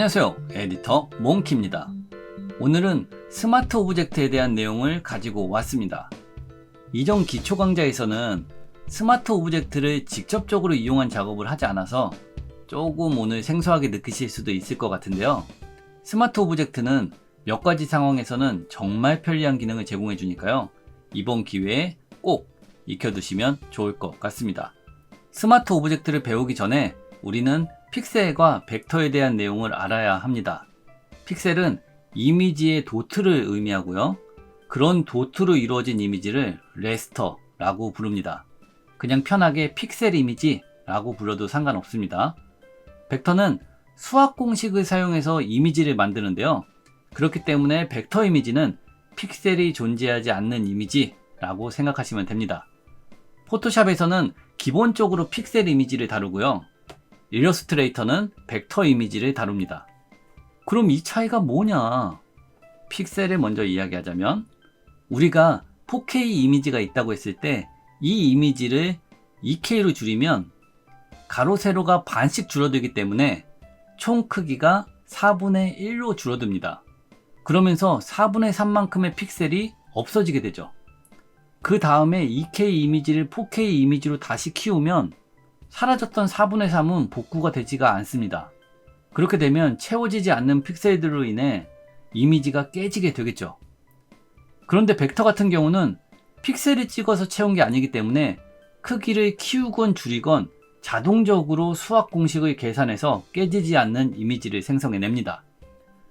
안녕하세요, 에디터 몽키입니다. 오늘은 스마트 오브젝트에 대한 내용을 가지고 왔습니다. 이전 기초 강좌에서는 스마트 오브젝트를 직접적으로 이용한 작업을 하지 않아서 조금 오늘 생소하게 느끼실 수도 있을 것 같은데요. 스마트 오브젝트는 몇 가지 상황에서는 정말 편리한 기능을 제공해 주니까요. 이번 기회에 꼭 익혀두시면 좋을 것 같습니다. 스마트 오브젝트를 배우기 전에 우리는 픽셀과 벡터에 대한 내용을 알아야 합니다. 픽셀은 이미지의 도트를 의미하고요. 그런 도트로 이루어진 이미지를 레스터라고 부릅니다. 그냥 편하게 픽셀 이미지라고 불러도 상관없습니다. 벡터는 수학 공식을 사용해서 이미지를 만드는데요. 그렇기 때문에 벡터 이미지는 픽셀이 존재하지 않는 이미지라고 생각하시면 됩니다. 포토샵에서는 기본적으로 픽셀 이미지를 다루고요. 일러스트레이터는 벡터 이미지를 다룹니다. 그럼 이 차이가 뭐냐? 픽셀을 먼저 이야기하자면 우리가 4K 이미지가 있다고 했을 때 이 이미지를 2K로 줄이면 가로 세로가 반씩 줄어들기 때문에 총 크기가 4분의 1로 줄어듭니다. 그러면서 4분의 3만큼의 픽셀이 없어지게 되죠. 그 다음에 2K 이미지를 4K 이미지로 다시 키우면 사라졌던 4분의 3은 복구가 되지가 않습니다. 그렇게 되면 채워지지 않는 픽셀들로 인해 이미지가 깨지게 되겠죠. 그런데 벡터 같은 경우는 픽셀을 찍어서 채운 게 아니기 때문에 크기를 키우건 줄이건 자동적으로 수학 공식을 계산해서 깨지지 않는 이미지를 생성해냅니다.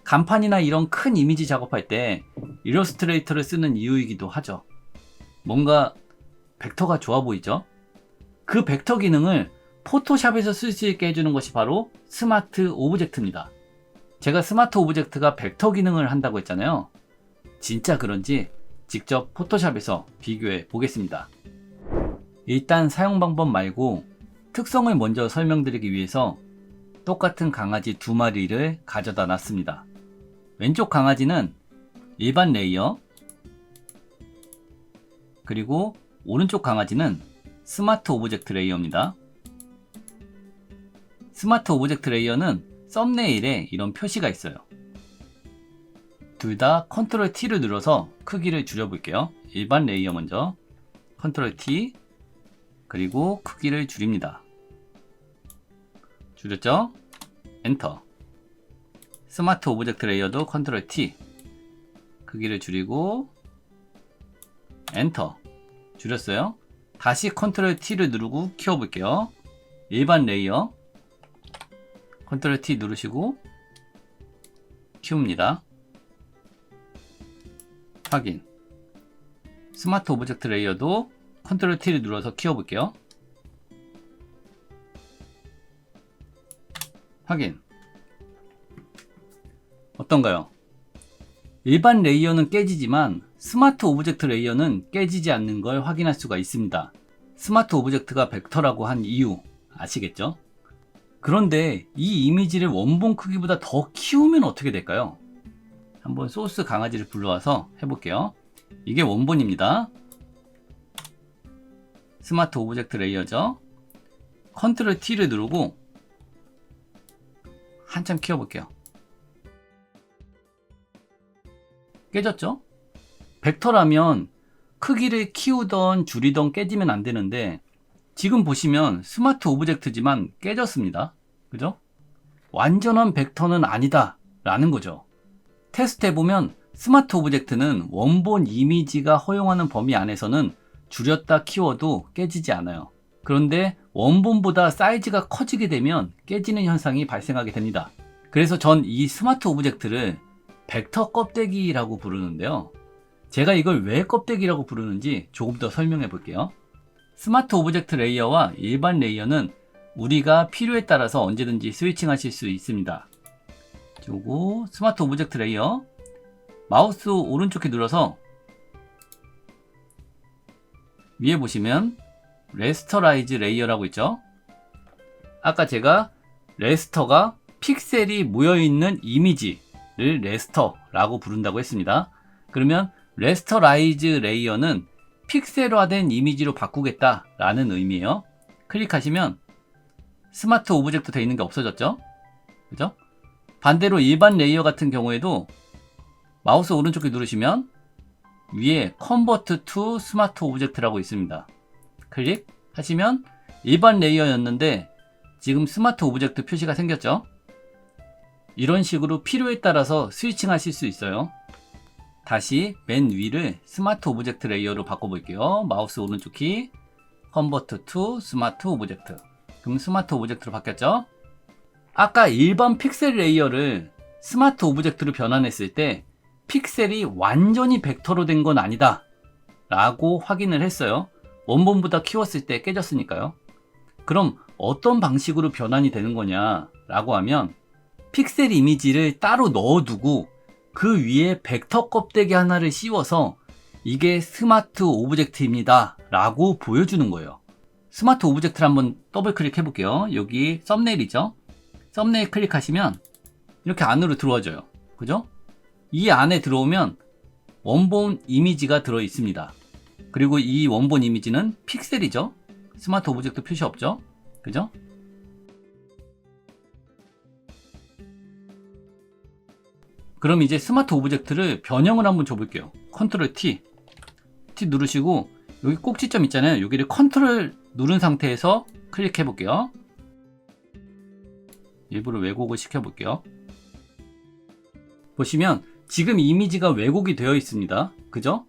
간판이나 이런 큰 이미지 작업할 때 일러스트레이터를 쓰는 이유이기도 하죠. 뭔가 벡터가 좋아 보이죠? 그 벡터 기능을 포토샵에서 쓸 수 있게 해주는 것이 바로 스마트 오브젝트입니다. 제가 스마트 오브젝트가 벡터 기능을 한다고 했잖아요. 진짜 그런지 직접 포토샵에서 비교해 보겠습니다. 일단 사용 방법 말고 특성을 먼저 설명드리기 위해서 똑같은 강아지 두 마리를 가져다 놨습니다. 왼쪽 강아지는 일반 레이어, 그리고 오른쪽 강아지는 스마트 오브젝트 레이어입니다. 스마트 오브젝트 레이어는 썸네일에 이런 표시가 있어요. 둘 다 컨트롤 T를 눌러서 크기를 줄여볼게요. 일반 레이어 먼저 컨트롤 T, 그리고 크기를 줄입니다. 줄였죠? 엔터. 스마트 오브젝트 레이어도 컨트롤 T, 크기를 줄이고 엔터. 줄였어요. 다시 컨트롤 T를 누르고 키워볼게요. 일반 레이어 컨트롤 T 누르시고 키웁니다. 확인. 스마트 오브젝트 레이어도 컨트롤 T를 눌러서 키워볼게요. 확인. 어떤가요? 일반 레이어는 깨지지만 스마트 오브젝트 레이어는 깨지지 않는 걸 확인할 수가 있습니다. 스마트 오브젝트가 벡터라고 한 이유 아시겠죠? 그런데 이 이미지를 원본 크기보다 더 키우면 어떻게 될까요? 한번 소스 강아지를 불러와서 해볼게요. 이게 원본입니다. 스마트 오브젝트 레이어죠. 컨트롤 T를 누르고 한참 키워볼게요. 깨졌죠? 벡터라면 크기를 키우던 줄이던 깨지면 안 되는데 지금 보시면 스마트 오브젝트지만 깨졌습니다. 그죠? 완전한 벡터는 아니다 라는 거죠. 테스트 해보면 스마트 오브젝트는 원본 이미지가 허용하는 범위 안에서는 줄였다 키워도 깨지지 않아요. 그런데 원본보다 사이즈가 커지게 되면 깨지는 현상이 발생하게 됩니다. 그래서 전 이 스마트 오브젝트를 벡터 껍데기라고 부르는데요. 제가 이걸 왜 껍데기라고 부르는지 조금 더 설명해 볼게요. 스마트 오브젝트 레이어와 일반 레이어는 우리가 필요에 따라서 언제든지 스위칭 하실 수 있습니다. 그리고 스마트 오브젝트 레이어 마우스 오른쪽에 눌러서 위에 보시면 레스터라이즈 레이어라고 있죠. 아까 제가 레스터가 픽셀이 모여있는 이미지를 레스터라고 부른다고 했습니다. 그러면 레스터라이즈 레이어는 픽셀화된 이미지로 바꾸겠다라는 의미예요. 클릭하시면 스마트 오브젝트 되어 있는 게 없어졌죠? 그죠? 반대로 일반 레이어 같은 경우에도 마우스 오른쪽에 누르시면 위에 Convert to Smart Object라고 있습니다. 클릭하시면 일반 레이어였는데 지금 스마트 오브젝트 표시가 생겼죠. 이런 식으로 필요에 따라서 스위칭 하실 수 있어요. 다시 맨 위를 스마트 오브젝트 레이어로 바꿔볼게요. 마우스 오른쪽 키 Convert to Smart Object. 그럼 스마트 오브젝트로 바뀌었죠. 아까 일반 픽셀 레이어를 스마트 오브젝트로 변환했을 때 픽셀이 완전히 벡터로 된 건 아니다 라고 확인을 했어요. 원본보다 키웠을 때 깨졌으니까요. 그럼 어떤 방식으로 변환이 되는 거냐 라고 하면 픽셀 이미지를 따로 넣어두고 그 위에 벡터 껍데기 하나를 씌워서 이게 스마트 오브젝트입니다 라고 보여주는 거예요. 스마트 오브젝트를 한번 더블 클릭해 볼게요. 여기 썸네일이죠. 썸네일 클릭하시면 이렇게 안으로 들어와줘요. 그죠? 이 안에 들어오면 원본 이미지가 들어 있습니다. 그리고 이 원본 이미지는 픽셀이죠. 스마트 오브젝트 표시 없죠. 그죠? 그럼 이제 스마트 오브젝트를 변형을 한번 줘볼게요. 컨트롤 T 누르시고 여기 꼭지점 있잖아요. 여기를 컨트롤 누른 상태에서 클릭해 볼게요. 일부러 왜곡을 시켜 볼게요. 보시면 지금 이미지가 왜곡이 되어 있습니다. 그죠?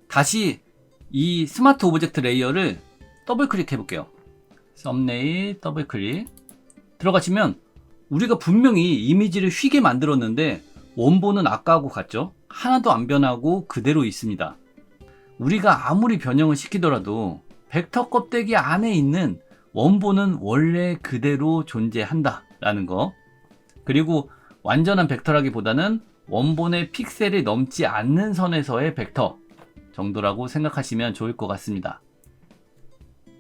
다시 이 스마트 오브젝트 레이어를 더블 클릭해 볼게요. 썸네일 더블 클릭 들어가시면 우리가 분명히 이미지를 휘게 만들었는데 원본은 아까하고 같죠? 하나도 안 변하고 그대로 있습니다. 우리가 아무리 변형을 시키더라도 벡터 껍데기 안에 있는 원본은 원래 그대로 존재한다 라는 거. 그리고 완전한 벡터라기보다는 원본의 픽셀이 넘지 않는 선에서의 벡터 정도라고 생각하시면 좋을 것 같습니다.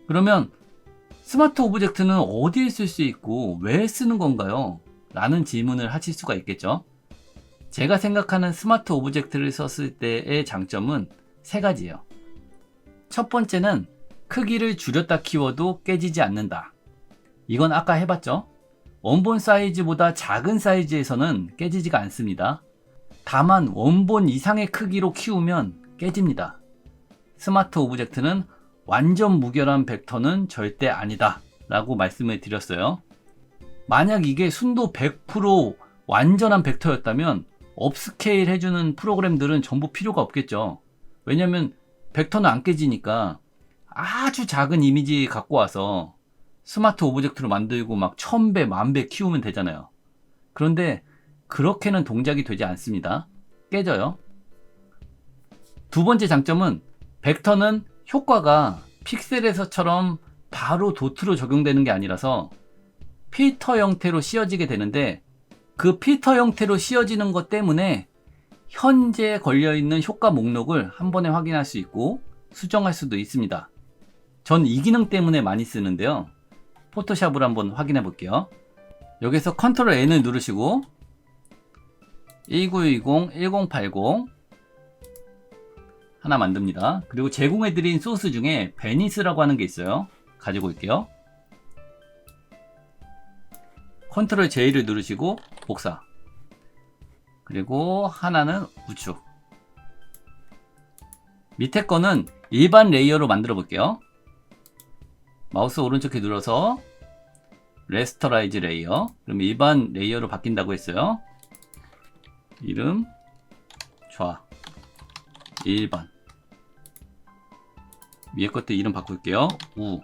그러면 스마트 오브젝트는 어디에 쓸 수 있고 왜 쓰는 건가요? 라는 질문을 하실 수가 있겠죠. 제가 생각하는 스마트 오브젝트를 썼을 때의 장점은 세 가지예요. 첫 번째는 크기를 줄였다 키워도 깨지지 않는다. 이건 아까 해봤죠? 원본 사이즈보다 작은 사이즈에서는 깨지지가 않습니다. 다만 원본 이상의 크기로 키우면 깨집니다. 스마트 오브젝트는 완전 무결한 벡터는 절대 아니다 라고 말씀을 드렸어요. 만약 이게 순도 100% 완전한 벡터였다면 업스케일 해주는 프로그램들은 전부 필요가 없겠죠. 왜냐면 벡터는 안 깨지니까 아주 작은 이미지 갖고 와서 스마트 오브젝트로 만들고 막 1000배, 10,000배 키우면 되잖아요. 그런데 그렇게는 동작이 되지 않습니다. 깨져요. 두 번째 장점은 벡터는 효과가 픽셀에서처럼 바로 도트로 적용되는 게 아니라서 필터 형태로 씌워지게 되는데 그 필터 형태로 씌워지는 것 때문에 현재 걸려있는 효과 목록을 한 번에 확인할 수 있고 수정할 수도 있습니다. 전 이 기능 때문에 많이 쓰는데요. 포토샵을 한번 확인해 볼게요. 여기서 컨트롤 N을 누르시고 1910, 1080 하나 만듭니다. 그리고 제공해드린 소스 중에 베니스라고 하는 게 있어요. 가지고 올게요. 컨트롤 J를 누르시고 복사. 그리고 하나는 우측. 밑에 거는 일반 레이어로 만들어 볼게요. 마우스 오른쪽 키 눌러서 레스터라이즈 레이어. 그럼 일반 레이어로 바뀐다고 했어요. 이름 좌 일반. 위에 것도 이름 바꿀게요. 우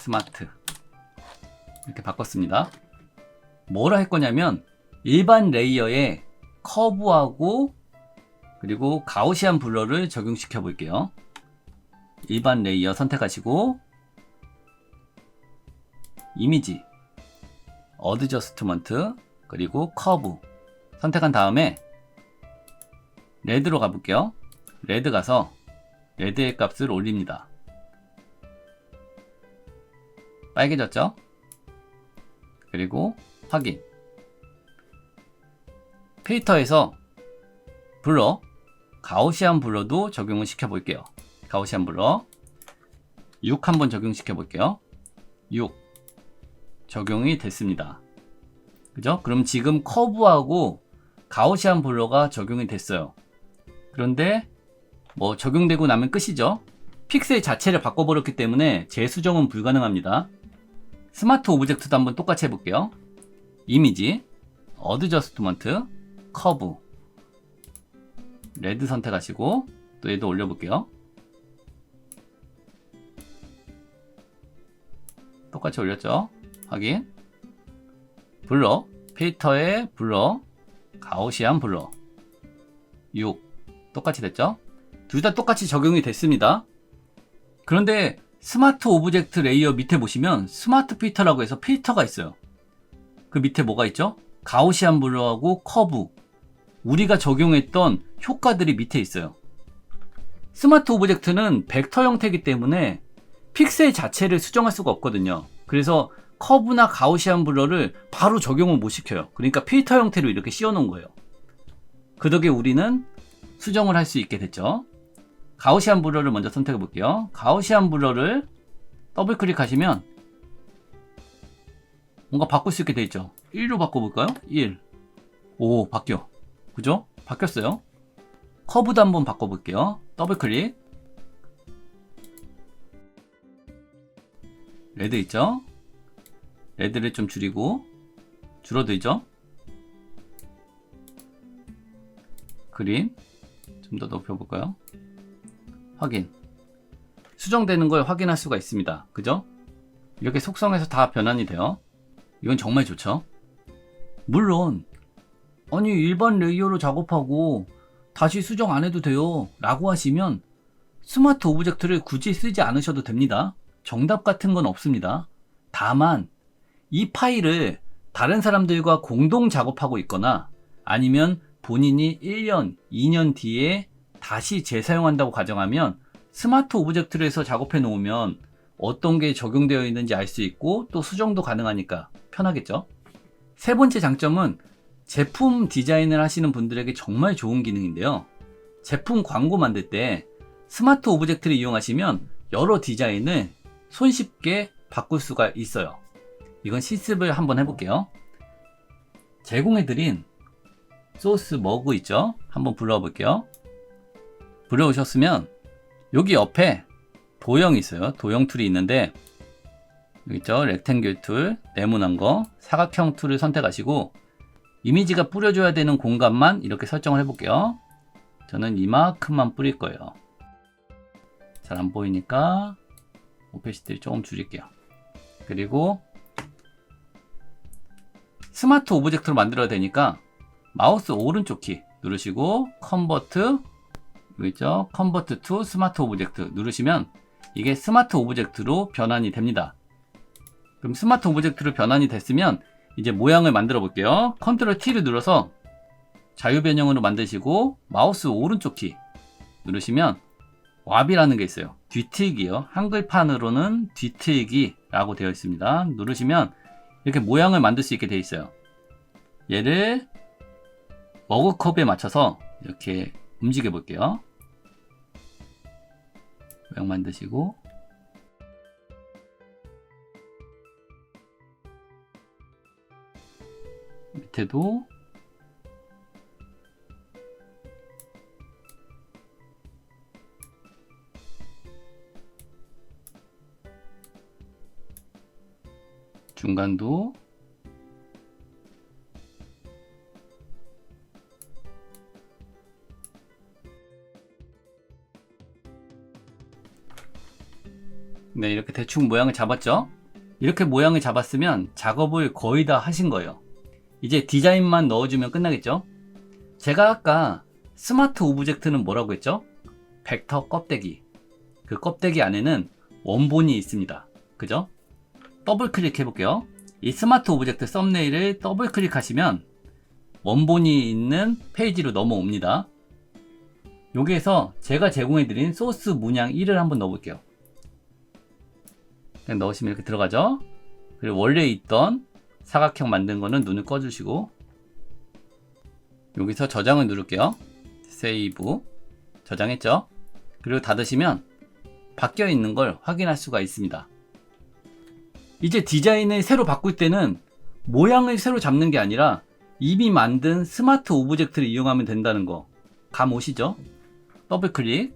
스마트 이렇게 바꿨습니다. 뭐라 할 거냐면 일반 레이어에 커브하고 그리고 가우시안 블러를 적용시켜 볼게요. 일반 레이어 선택하시고 이미지 어드저스트먼트 그리고 커브 선택한 다음에 레드로 가볼게요. 레드 가서 레드의 값을 올립니다. 빨개졌죠? 그리고 확인. 필터에서 블러, 가우시안 블러도 적용을 시켜 볼게요. 가우시안 블러 6 한번 적용시켜 볼게요. 6 적용이 됐습니다. 그죠? 그럼 지금 커브하고 가우시안 블러가 적용이 됐어요. 그런데 뭐 적용되고 나면 끝이죠. 픽셀 자체를 바꿔버렸기 때문에 재수정은 불가능합니다. 스마트 오브젝트도 한번 똑같이 해볼게요. 이미지, 어드저스트먼트, 커브, 레드 선택하시고 또 얘도 올려볼게요. 똑같이 올렸죠? 확인. 블러, 필터에 블러, 가우시안 블러 6 똑같이 됐죠? 둘 다 똑같이 적용이 됐습니다. 그런데 스마트 오브젝트 레이어 밑에 보시면 스마트 필터라고 해서 필터가 있어요. 그 밑에 뭐가 있죠? 가우시안 블러하고 커브, 우리가 적용했던 효과들이 밑에 있어요. 스마트 오브젝트는 벡터 형태이기 때문에 픽셀 자체를 수정할 수가 없거든요. 그래서 커브나 가우시안 블러를 바로 적용을 못 시켜요. 그러니까 필터 형태로 이렇게 씌워 놓은 거예요. 그 덕에 우리는 수정을 할 수 있게 됐죠. 가우시안 블러를 먼저 선택해 볼게요. 가우시안 블러를 더블 클릭하시면 뭔가 바꿀 수 있게 돼 있죠. 1로 바꿔볼까요? 1. 오, 바뀌어. 그죠? 바뀌었어요. 커브도 한번 바꿔볼게요. 더블 클릭. 레드 있죠? 레드를 좀 줄이고 줄어들죠? 그린 좀 더 높여볼까요? 확인. 수정되는 걸 확인할 수가 있습니다. 그죠? 이렇게 속성에서 다 변환이 돼요. 이건 정말 좋죠? 물론 아니 일반 레이어로 작업하고 다시 수정 안 해도 돼요 라고 하시면 스마트 오브젝트를 굳이 쓰지 않으셔도 됩니다. 정답 같은 건 없습니다. 다만 이 파일을 다른 사람들과 공동 작업하고 있거나 아니면 본인이 1년, 2년 뒤에 다시 재사용한다고 가정하면 스마트 오브젝트를 해서 작업해 놓으면 어떤 게 적용되어 있는지 알 수 있고 또 수정도 가능하니까 편하겠죠. 세 번째 장점은 제품 디자인을 하시는 분들에게 정말 좋은 기능인데요. 제품 광고 만들 때 스마트 오브젝트를 이용하시면 여러 디자인을 손쉽게 바꿀 수가 있어요. 이건 실습을 한번 해볼게요. 제공해드린 소스 머그 있죠? 한번 불러와 볼게요. 불러오셨으면 여기 옆에 도형이 있어요. 도형 툴이 있는데 여기 있죠? 렉탱귤 툴, 네모난 거, 사각형 툴을 선택하시고 이미지가 뿌려줘야 되는 공간만 이렇게 설정을 해볼게요. 저는 이만큼만 뿌릴 거예요. 잘 안 보이니까 오페시티를 조금 줄일게요. 그리고 스마트 오브젝트로 만들어야 되니까 마우스 오른쪽 키 누르시고 컨버트 여기 있죠? 컨버트 투 스마트 오브젝트 누르시면 이게 스마트 오브젝트로 변환이 됩니다. 그럼 스마트 오브젝트로 변환이 됐으면 이제 모양을 만들어 볼게요. 컨트롤 T를 눌러서 자유 변형으로 만드시고 마우스 오른쪽 키 누르시면 왑이라는 게 있어요. 뒤틀기요. 한글판으로는 뒤틀기 라고 되어 있습니다. 누르시면 이렇게 모양을 만들 수 있게 되어 있어요. 얘를 머그컵에 맞춰서 이렇게 움직여 볼게요. 모양 만드시고 밑에도 중간도 네, 이렇게 대충 모양을 잡았죠? 이렇게 모양을 잡았으면 작업을 거의 다 하신 거예요. 이제 디자인만 넣어주면 끝나겠죠? 제가 아까 스마트 오브젝트는 뭐라고 했죠? 벡터 껍데기. 그 껍데기 안에는 원본이 있습니다. 그죠? 더블 클릭해 볼게요. 이 스마트 오브젝트 썸네일을 더블 클릭하시면 원본이 있는 페이지로 넘어옵니다. 여기에서 제가 제공해드린 소스 문양 1을 한번 넣어볼게요. 그냥 넣으시면 이렇게 들어가죠. 그리고 원래 있던 사각형 만든 거는 눈을 꺼주시고 여기서 저장을 누를게요. 세이브 저장했죠. 그리고 닫으시면 바뀌어 있는 걸 확인할 수가 있습니다. 이제 디자인을 새로 바꿀 때는 모양을 새로 잡는 게 아니라 이미 만든 스마트 오브젝트를 이용하면 된다는 거 감 오시죠? 더블 클릭.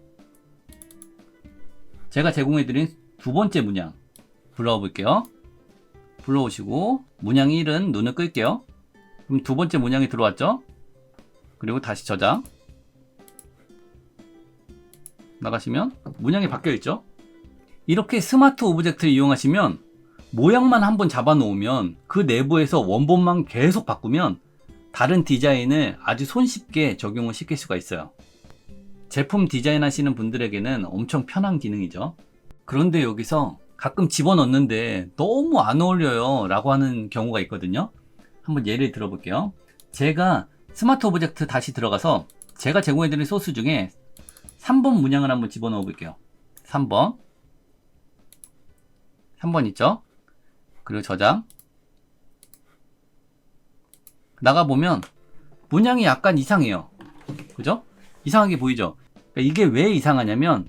제가 제공해드린 두 번째 문양 불러와 볼게요. 불러오시고 문양 1은 눈을 끌게요. 그럼 두 번째 문양이 들어왔죠? 그리고 다시 저장. 나가시면 문양이 바뀌어 있죠? 이렇게 스마트 오브젝트를 이용하시면 모양만 한번 잡아 놓으면 그 내부에서 원본만 계속 바꾸면 다른 디자인을 아주 손쉽게 적용을 시킬 수가 있어요. 제품 디자인 하시는 분들에게는 엄청 편한 기능이죠. 그런데 여기서 가끔 집어넣는데 너무 안 어울려요 라고 하는 경우가 있거든요. 한번 예를 들어 볼게요. 제가 스마트 오브젝트 다시 들어가서 제가 제공해드린 소스 중에 3번 문양을 한번 집어넣어 볼게요. 3번 있죠? 그리고 저장. 나가보면 문양이 약간 이상해요. 그죠? 이상하게 보이죠? 그러니까 이게 왜 이상하냐면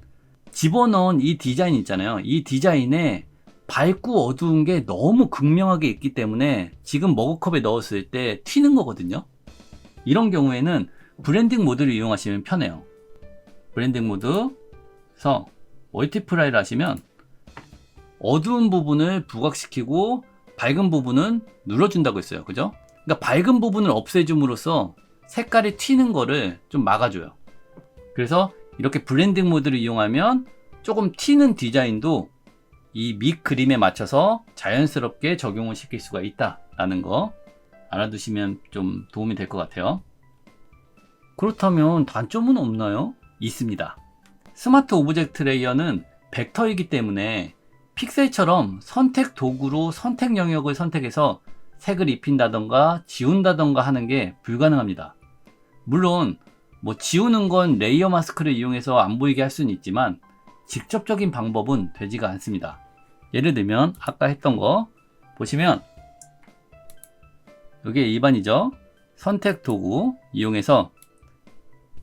집어넣은 이 디자인 있잖아요. 이 디자인에 밝고 어두운 게 너무 극명하게 있기 때문에 지금 머그컵에 넣었을 때 튀는 거거든요. 이런 경우에는 브랜딩 모드를 이용하시면 편해요. 브랜딩 모드에서 멀티플라이를 하시면 어두운 부분을 부각시키고 밝은 부분은 눌러준다고 했어요. 그죠? 그러니까 밝은 부분을 없애줌으로써 색깔이 튀는 거를 좀 막아줘요. 그래서 이렇게 브랜딩 모드를 이용하면 조금 튀는 디자인도 이 밑 그림에 맞춰서 자연스럽게 적용을 시킬 수가 있다라는 거 알아두시면 좀 도움이 될 것 같아요. 그렇다면 단점은 없나요? 있습니다. 스마트 오브젝트 레이어는 벡터이기 때문에 픽셀처럼 선택 도구로 선택 영역을 선택해서 색을 입힌다던가 지운다던가 하는 게 불가능합니다. 물론 지우는 건 레이어 마스크를 이용해서 안 보이게 할 수는 있지만 직접적인 방법은 되지가 않습니다. 예를 들면 아까 했던 거 보시면 이게 일반이죠. 선택 도구 이용해서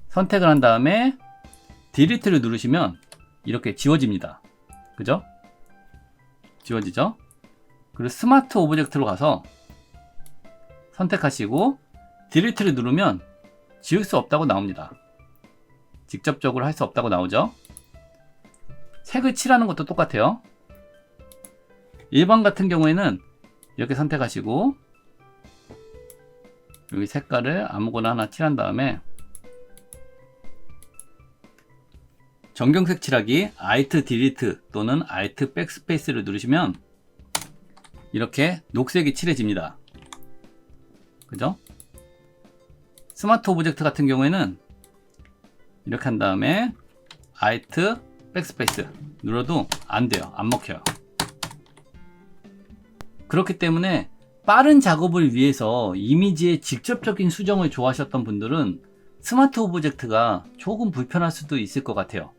선택을 한 다음에 딜리트를 누르시면 이렇게 지워집니다. 그죠? 지워지죠? 그리고 스마트 오브젝트로 가서 선택하시고 딜리트를 누르면 지울 수 없다고 나옵니다. 직접적으로 할 수 없다고 나오죠? 색을 칠하는 것도 똑같아요. 일반 같은 경우에는 이렇게 선택하시고 여기 색깔을 아무거나 하나 칠한 다음에 정경색 칠하기 Alt 딜리트 또는 Alt 백스페이스를 누르시면 이렇게 녹색이 칠해집니다. 그죠? 스마트 오브젝트 같은 경우에는 이렇게 한 다음에 Alt 백스페이스 눌러도 안 돼요. 안 먹혀요. 그렇기 때문에 빠른 작업을 위해서 이미지의 직접적인 수정을 좋아하셨던 분들은 스마트 오브젝트가 조금 불편할 수도 있을 것 같아요.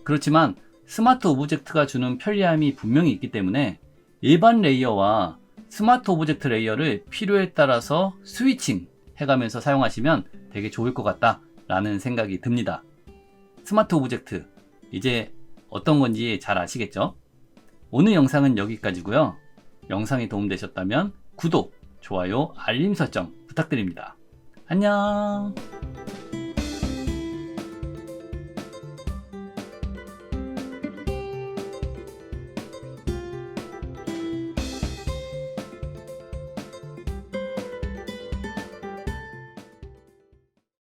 그렇지만 스마트 오브젝트가 주는 편리함이 분명히 있기 때문에 일반 레이어와 스마트 오브젝트 레이어를 필요에 따라서 스위칭 해가면서 사용하시면 되게 좋을 것 같다 라는 생각이 듭니다. 스마트 오브젝트 이제 어떤 건지 잘 아시겠죠? 오늘 영상은 여기까지고요. 영상이 도움되셨다면 구독, 좋아요, 알림 설정 부탁드립니다. 안녕.